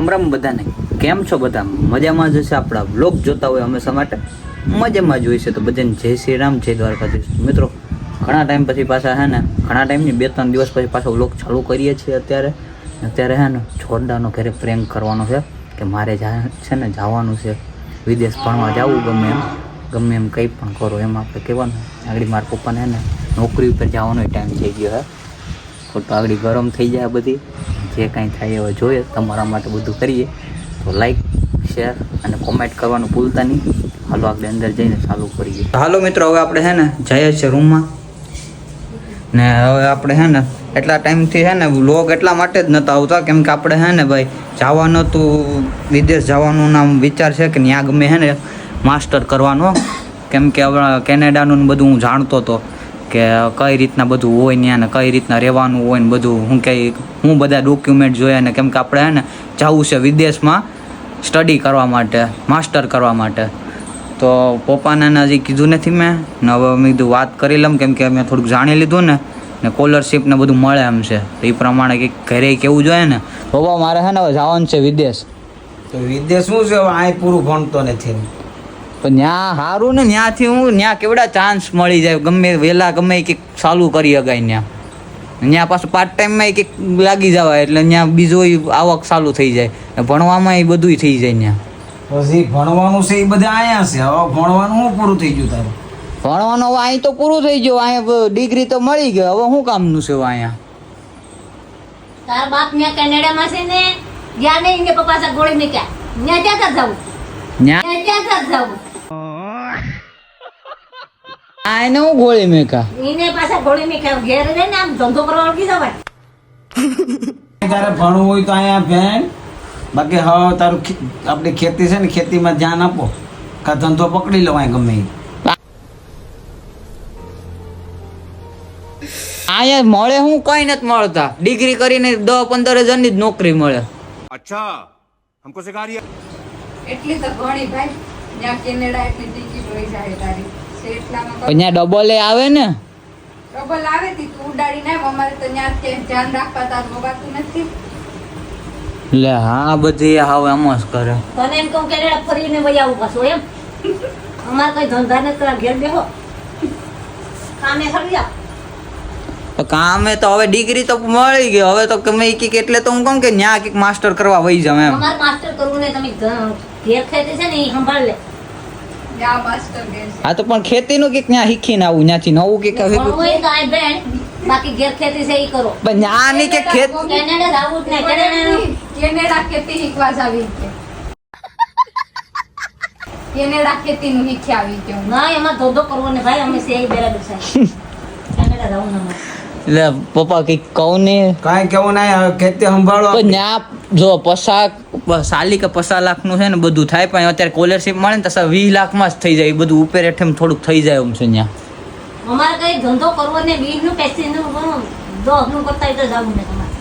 રામ રામ બધાને. કેમ છો બધા? મજામાં જ હશે. આપણા વ્લોગ જોતા હોય હંમેશા માટે મજામાં જ હોય છે. તો બધાને જય શ્રી રામ, જય દ્વારકાધીશ. મિત્રો ઘણા ટાઈમ પછી પાછા હે ને, ઘણા ટાઈમની 2-3 દિવસ પછી પાછો વ્લોગ ચાલુ કરીએ છીએ. અત્યારે હે ને જોરદારનો ઘરે પ્રેન્ક કરવાનો છે કે મારે છે ને જવાનું છે વિદેશ ભણવા જવું, ગમે એમ કંઈ પણ કરો એમ આપણે કહેવાનું. આગળ મારા પપ્પાને હે ને નોકરી ઉપર જવાનો ટાઈમ થઈ ગયો હે. ખોટું આગળ ગરમ થઈ જાય બધી. જે કાંઈ થાય હવે જોઈએ, તમારા માટે બધું કરીએ. તો લાઈક, શેર અને કોમેન્ટ કરવાનું ભૂલતા નહીં. હાલો આપણે અંદર જઈને ચાલુ કરીએ. હાલો મિત્રો, હવે આપણે હે ને જઈએ છીએ રૂમમાં ને. હવે આપણે હે ને એટલા ટાઈમથી હે ને વ્લોગ એટલા માટે જ નહોતા આવતા કેમ કે આપણે હે ને ભાઈ જવાનું હતું, વિદેશ જવાનું નામ વિચાર છે કે ત્યાં ગમે હે ને માસ્ટર કરવાનો. કેમ કે હવે કેનેડાનું બધું હું જાણતો હતો કે કઈ રીતના બધું હોય ત્યાં ને કઈ રીતના રહેવાનું હોય ને બધું હું બધા ડોક્યુમેન્ટ જોયા ને. કેમ કે આપણે હે ને જવું છે વિદેશમાં સ્ટડી કરવા માટે, માસ્ટર કરવા માટે. તો પપ્પાને હજી કીધું નથી મેં ને. હવે મેં કીધું વાત કરી લઉં કેમ કે મેં થોડુંક જાણી લીધું ને સ્કોલરશીપ ને બધું મળે એમ છે. તો એ પ્રમાણે કંઈક ઘરે કેવું જોઈએ ને. પપ્પા મારે હે ને હવે જવાનું છે વિદેશ. તો વિદેશ શું છે? આ પૂરું ભણતો નથી પણ ત્યાં સારું ને, ત્યાંથી ત્યાં કેવડા ચાન્સ મળી જાય. ગમે વહેલા ગમે કંઈક ચાલુ કરી શકાય ત્યાં પાછું પાર્ટ ટાઈમમાં કંઈક લાગી જવાય એટલે ત્યાં બીજું આવક ચાલુ થઈ જાય. ભણવામાં એ બધું થઈ જાય ત્યાં. પછી ભણવાનું છે એ બધા અહીંયા છે. હવે ભણવાનું શું પૂરું થઈ ગયું તારું? ભણવાનું હવે અહીં તો પૂરું થઈ ગયું. અહીંયા ડિગ્રી તો મળી ગઈ. હવે શું કામનું છે અહીંયા? તાર બાપ ત્યાં કેનેડામાં છે ને, ગયા નહીં ને પપ્પા સાથે ગોળી મેક્યા. ત્યાં ક્યાં જવું? ત્યાં જવું? આ એને હું ગોળી મેકા એને પાછા ગોળી મેક્યા. ઘેર રહીને આમ ધંધો કરવા વળગી જવાય. તારે ભણવું હોય તો અહીંયા ભેણ. બાકી હવે તારું આપણી ખેતી છે ને, ખેતીમાં ધ્યાન આપો. કા ધંધો પકડી લો અહીં ગમે એ. અહીંયા મળે હું કઈ નથી મળતા. ડિગ્રી કરીને 10-15 હજારની જ નોકરી મળે. અચ્છા, हमको सिखा रिया. એટલી તો ઘણી ભાઈ. ત્યાં કેનેડા એટલી ટિકિટ હોય જાય તારી. એટલામાં અહીંયા ડબલ એ આવે ને. ડબલ આવે તી તું ઉડાડી નાખ. અમારે તો ત્યાં કે ધ્યાન રાખવા તારું હોવાતું નથી. લે હા, બધી હાવ એમ જ કરે. તને એમ કહું કેનેડા ફરીને વહી આવું પાછું એમ. અમારે કઈ ધંધા નથી કરવા. ઘેર બેહો, કામે ખડી જાઓ. તો કામે તો હવે ડિગ્રી તો મળી ગઈ. હવે તો ગમે કંઈક એટલે તો હું કહું કે ન્યા કંઈક માસ્ટર કરવા વહી જાવ એમ. અમારે માસ્ટર કરવું ને, તમે ઘેર ખેતી છે ને એ સંભાળ લે. ત્યાં માસ્ટર ગેર છે. હા તો પણ ખેતીનું કંઈક ત્યાં શીખીને આવું, ત્યાંથી નવું કંઈક ભણવું હોય તો આ બેન, બાકી ઘેર ખેતી છે એ કરો. પણ ન્યા ની કે ખેત કેનેડા જાવું જ નહીં. કેનેડા ખેતી શીખવા જ આવી છે. કેનેડા ખેતીનું શીખી આવી ગયો. ના એમાં ધોધો કરવો ને ભાઈ. અમે છે એ બરાબર છે. કેનેડા જાવું ના. લે પપ્પા કંઈક કહું ને. કાંઈ કેવું નહીં. હવે ખેતી સંભાળો. પણ ન્યા જો 50 કે 50 લાખનું છે ને બધું થાય. પણ અત્યારે સ્કોલરશીપ મળે ને તો 20 લાખમાં જ થઈ જાય. એ બધું ઉપર હેઠે થોડુંક થઈ જાય એમ છે ત્યાં. અમારે કઈ ધંધો કરવો ને, 20 નું પેસી નું 10 નું કરતા હોય તો જાવું ને તમારે.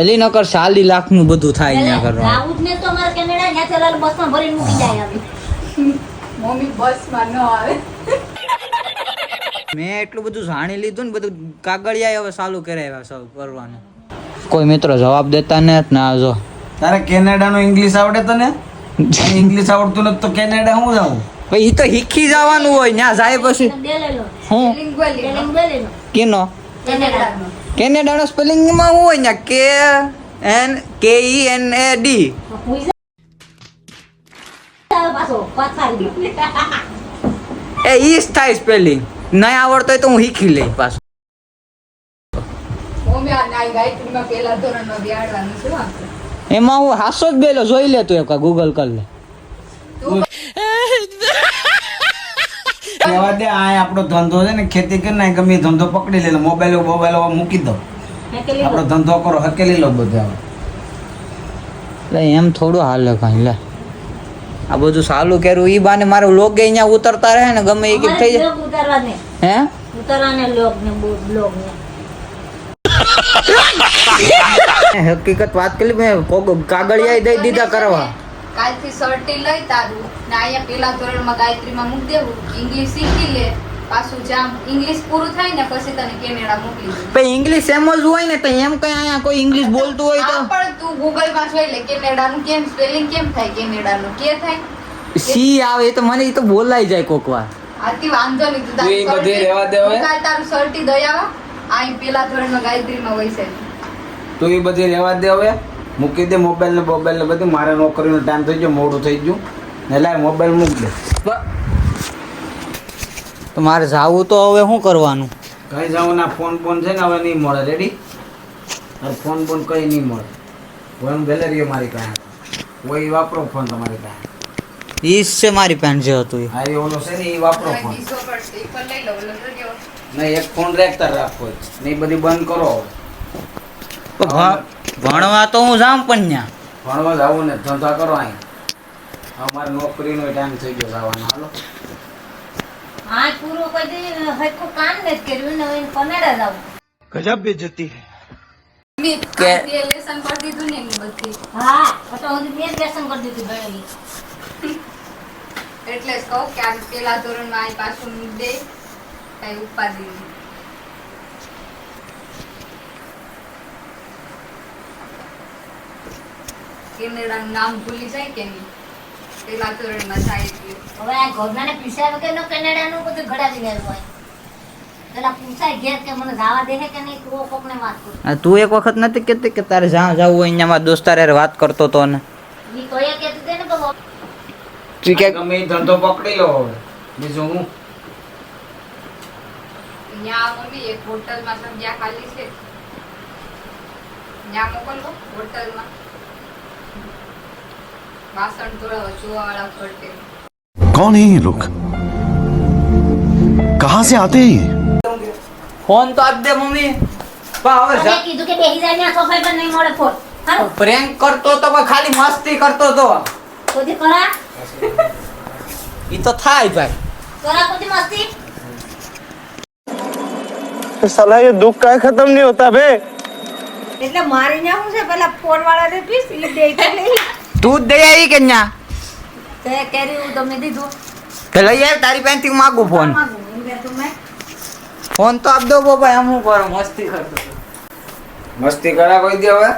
એલી નકર 40 લાખનું બધું થાય ત્યાં કરવાનું. જાવું જ ને તો અમારે કેનેડા ત્યાં ચલાલ બસમાં ભરીને મૂકી જાય આવી. મમ્મી બસમાં ન આવે. મેં એટલું બધું જાણી લીધું ને, બધું કાગળિયા હવે ચાલુ કરાવ્યા સૌ કરવાનું. કોઈ મિત્રો જવાબ દેતા ને ના. જો તારે કેનેડાનું ઇંગ્લિશ આવડે તને? ઇંગ્લિશ આવડતું નથી તો કેનેડા શું જાવું? ભાઈ એ તો શીખી જવાનું હોય. ત્યાં જાય પછી બે લઈ લો. હું લિંગ્વલી સ્પેલિંગ બે લઈ લો. કેનો કેનેડાનો. કેનેડાનો સ્પેલિંગમાં શું હોય ત્યાં? KENAD. હુઈ જા પાછો પાછાડી દો. એ ઈ જ થાય સ્પેલિંગ. નહીં આવડતો હોય તો હું શીખી લઈ પાછું. મમ્મી આ નાઈ ગાયત્રીમાં પહેલા ધોરણમાં બેહાડવાનું છે આપણે. એમાં હું હાસો જ બેલો જોઈ લે. તું એક ગૂગલ કર લે. કહેવા દે આ આપણો ધંધો છે ને, ખેતી કરી નાખ. ગમે એ ધંધો પકડી લે. મોબાઈલ મૂકી દો. મેકેલી આપણો ધંધો કરો, હકેલી લો બધું. એટલે એમ થોડું હાલે કાંઈ. લે આ બધું સાલું કર્યું ઈ બાને મારે લોગ અહીંયા ઉતરતા રહે ને ગમે એ કંઈક થઈ જાય. લોગ ઉતારવા ને. હે ઉતારવાને લોગ ને બ્લોગ ને. હકીકત વાત કરી મેં કાગળિયા દઈ દીધા કરવા. કાલથી સર્ટી લઈ તારું ને અહીંયા પહેલા ધોરણમાં ગાયત્રીમાં મૂકી દેવું. ઇંગ્લિશ શીખી લે પાછું જામ ઇંગ્લિશ પૂરું થાય ને પછી તને કેનેડા મોકલી દઉં. પણ ઇંગ્લિશ એમ જ હોય ને તો એમ કઈ અહીંયા કોઈ ઇંગ્લિશ બોલતું હોય આ પણ તું ગૂગલ માં જોઈ લે કેનેડાનું કેમ સ્પેલિંગ કેમ થાય કેનેડાનું કે થાય તો સી આવે એ તો મને એ તો બોલાઈ જાય કોક વાર. આથી વાંધો નહીં તું તું એ બધે રહેવા દે હવે. કાલ તારું સર્ટી દયાવા આઈ પેલા ધોરણમાં ગાયત્રીમાં વૈસે તું એ બધી રહેવા દે હવે. મૂકી દે મોબાઈલ ને બધું. મારે નોકરીનો ટાઈમ થઈ ગયો, મોડું થઈ ગયું. એટલે મોબાઈલ મૂક દે. તો મારે જાવું તો હવે શું કરવાનું? કઈ જવું ના ફોન છે ને હવે નહીં મળે. રેડી? ફોન કઈ નહીં મળે. ફોન ભલે રહ્યો મારી પાસે. કોઈ વાપરો ફોન તમારી પાસે. ઈ છે મારી પેન જે હતું એ. હા એ ઓલો છે ને એ વાપરો ફોન. બીજો પર સ્ટીકર લઈ લો ઓલો તો કેવો નહીં એક ફોન રેખતા રાખો ને એ બધી બંધ કરો હવે. તો ભણવા તો હું જામ પણ ન્યા. ભણવા જવું ને ધંધા કરો અહીં. અમારે નોકરીનો ટાઈમ થઈ ગયો જવાનો. હાલો હા પૂરું કોઈ દી હરખું કામ નથી કર્યું ને હવે કનેડા જાવ. મેં કે- તે લેસન કરી દીધું ને એની બધી હા તો હું મેં લેસન કરી દીધું ભણેલી. એટલે જ કહું કે આ પેલા ધોરણમાં આઈ પાછું મૂક દે કઈ ઉપાધિ નહીં. કેનેડાનું નામ ભૂલી જાય કે નહીં પેલા ધોરણમાં જાય એટલે હવે આ ઘરનાને પીસાય વગરનો કેનેડાનું બધું ઘડાવી લેવું હોય. પેલા પૂછાય ઘેર કે મને જવા દે કે નહીં તું કોકને વાત કરું. આ તું એક વખત નથી કહેતી કે તારે જ્યાં જવું હોય અહીંયા મારા દોસ્તાર હારે વાત કરતો તો ને ઈ કોઈ કહેતું તે ને કે તું કે ગમે એ ધંધો પકડી લો હવે. બીજું હું ત્યાં મમ્મી એક હોટલમાં જગ્યા ખાલી છે ત્યાં મોકલવો હોટલમાં વાસણ ધોળાવા જોવાવાળા ફરતે कौन है ये लोग कहां से आते हैं ये ફોન તો આપ દે મમ્મી. પણ હવે મેં કીધું કે બેહી જાય ને સોફા પર નહીં મળે ફોન. હાલો પ્રેન્ક કરતો તો પણ ખાલી મસ્તી કરતો તો. કોદી કરા ઈ તો થાય ભાઈ. કરા કોદી મસ્તી. साला ये दुख का खत्म नहीं होता बे। એટલે મારી ન્યા હું છે પેલા ફોન વાળાને પીસ ઈ દે કે નહીં તું જ દઈ આવી કે ન્યા તે કર્યું તમે દીધું. કે લઈ આવ તારી પેન થી માગું ફોન. માંગુ એમ કે તું મેં ફોન તો આપ દો બાબા. એમ હું કરો મસ્તી કરતો તો. મસ્તી કરા કોઈ દે હવે.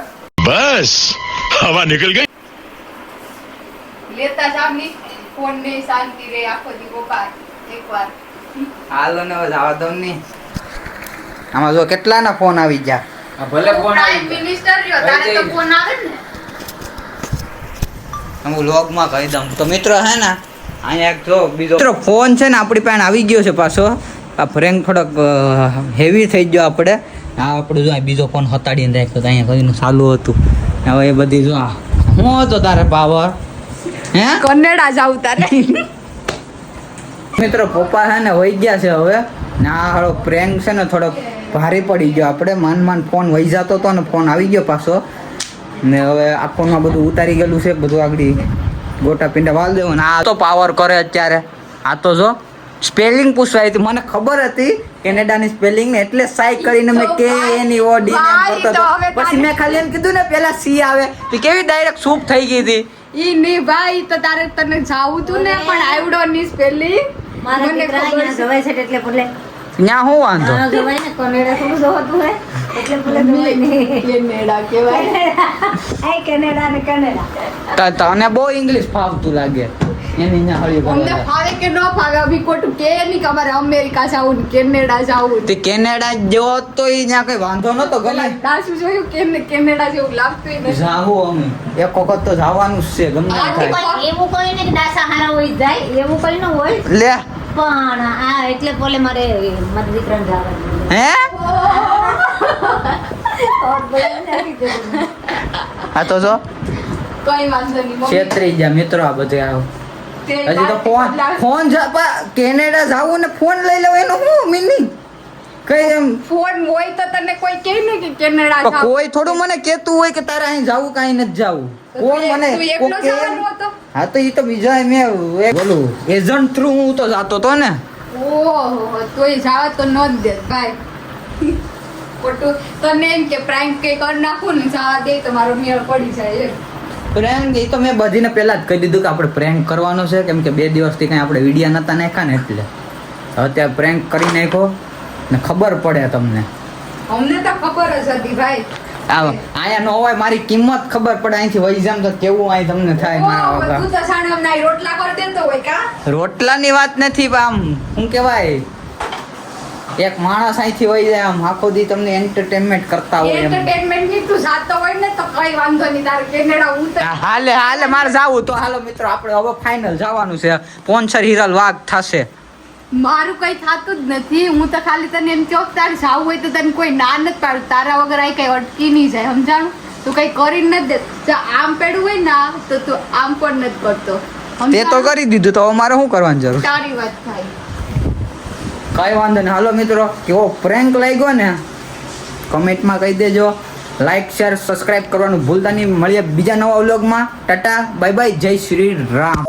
बस हवा निकल गई લેતા જામની ફોન ને શાંતિ રે આખો દી ગોપાલ એકવાર હાલો ને હવે જવા દઉં નહીં. આમાં જો કેટલાના ફોન આવી ગયા. આ ભલે ફોન પ્રાઇમ આવી જાય. મિનિસ્ટર રહ્યો તારે તો ફોન આવે ને હું વ્લોગમાં કહી દઉં તો મિત્રો હે ને અહીંયા એક જો બીજો મિત્રો ફોન છે ને આપણી પાસે આવી ગયો છે પાછો. આ ફ્રેન્ક થોડોક હેવી થઈ ગયો આપણે. આ આપણે જો આ બીજો ફોન હતાડીને રાખ્યો તો અહીંયા કદીનું ચાલુ હતું. હવે એ બધી જો આ શું હતો તારે પાવર હે કન્નડા જાવ તારે મિત્રો પપ્પા છે ને વહી ગયા છે હવે ને આ હાળો પ્રેન્ક છે ને થોડોક ભારે પડી ગયો. આપણે માન ફોન વહી જતો હતો ને ફોન આવી ગયો પાછો ને હવે આ ફોનમાં બધું ઉતારી ગયેલું છે. બધું આગળ ગોટા પીંડા વાળ દેવું ને આ તો પાવર કરે અત્યારે. આ તો જો સ્પેલિંગ પૂછવાય હતી. મને ખબર હતી કેનેડાની સ્પેલિંગ ને એટલે સાઈ કરીને મેં કે એની ઓ ડી ને એમ કરતો હતો. પછી મેં ખાલી એમ કીધું ને પેલા સી આવે તો કેવી ડાયરેક્ટ સૂપ થઈ ગઈ હતી. ઈ ની ભાઈ તો તારે તને જાવું તું ને પણ આવડો ની સ્પેલિંગ મારા દીકરા અહીંયા જવાય છે એટલે ભલે ત્યાં શું વાંધો આ જવાય ને કનેડા થોડું જોતું હે એટલે ભલે જવાય નહીં. કેનેડા કહેવાય આય કેનેડા ને કેનેડા. તને બહુ ઇંગ્લિશ ફાવતું લાગે એની અહીંયા હળી અમને બોલે. ફાવે કે ન ફાવે અભી ખોટું કે નહીં કે અમારે અમેરિકા જાવું ને કેનેડા જાવું તે કેનેડા જેવો તો ઈ ત્યાં કઈ વાંધો નતો ગમે. દાસુ જોયું કેનેડા જેવું લાગતું ય નથી. જાવું અમે એક વખત તો જવાનું જ છે ગમે તે થાય. પણ એવું કોઈ ને કે ડાસા હારા હોય જાય એવું કોઈ ન હોય લે પણ આ એટલે બોલે મારે મારા દીકરાને જવાનું હે ઓર બોલે નથી જવાનું. આ તો જો કઈ વાંધો નહીં મમ્મી. છેતરી ગયા મિત્રો આ બધે આવ. તે હજી તો ફોન કેનેડા જાવું ને ફોન લઈ લેવો એનો શું મિનિંગ કઈ એમ ફોન હોય તો તને કોઈ કહે ને કે કેનેડા પણ જાવ કોઈ થોડું મને કેતું હોય કે તારે અહીં જાવું કાંઈ નથી જાવું. કોણ મને તું એકલો કોક કે એમ? જવાનો હતો હા તો ઈ તો બીજા મેં બોલું એજન્ટ થ્રુ હું તો જાતો તો ને. ઓહો તોય જાવા તો ન જ દે ભાઈ ખોટું તને એમ કે પ્રાઇમ કે કરી નાખું ને જાવા દે તો મારો મેળ પડી જાય એમ પ્રેન્ક એ તો મેં બધીને પહેલા જ કહી દીધું કે આપણે પ્રેન્ક કરવાનો છે કેમ કે 2 દિવસથી કઈ આપણે વિડિયા નતા નાખ્યા ને એટલે અત્યારે પ્રેન્ક કરી નાખો ને ખબર પડે તમને. અમને તો ખબર જ હતી ભાઈ. આયા ન હોય મારી કિંમત ખબર પડે. અહીંથી વહી જામ તો કેવું અહીં તમને થાય મારા ઓ, વગર. તું તો સાણે અમને અહીં રોટલા કરી દેતો હોય કા? રોટલાની વાત નથી પણ આમ શું કહેવાય, એક માણસ અહીંથી વહી જાય આમ આખો દી તમને એન્ટરટેનમેન્ટ કરતા હોય એમ. એન્ટરટેનમેન્ટ ની તું જાતો હોય ને તો કઈ વાંધો નહીં, તારે કેનેડા ઉતર. હાલે હાલે મારે જાવું તો હાલો મિત્રો આપણે હવે ફાઇનલ જવાનું છે. પોનસર હિરલ વાઘ થશે. મારું કઈ થાતું જ નથી. હું તો ખાલી તને એમ કહું કે તારે જાવું હોય તો તને કોઈ ના નથી પાડું. તારા વગર આ કઈ અટકી નહીં જાય, સમજાણું? તું કઈ કરી નથી દે. જો આમ પેડું હોય ને તો તું આમ પણ નથી કરતો. તે તો સમજાણું? કરી દીધું તો હવે મારે શું કરવાની જરૂર? તારી વાત થાય. કઈ વાંધો નહીં. હાલો મિત્રો કેવો પ્રેન્ક લાગ્યો ને કમેન્ટમાં કહી દેજો. લાઈક શેર સબસ્ક્રાઇબ કરવાનું ભૂલતા નહીં. મળીએ બીજા નવા વ્લોગમાં. ટાટા બાય બાય, જય શ્રી રામ.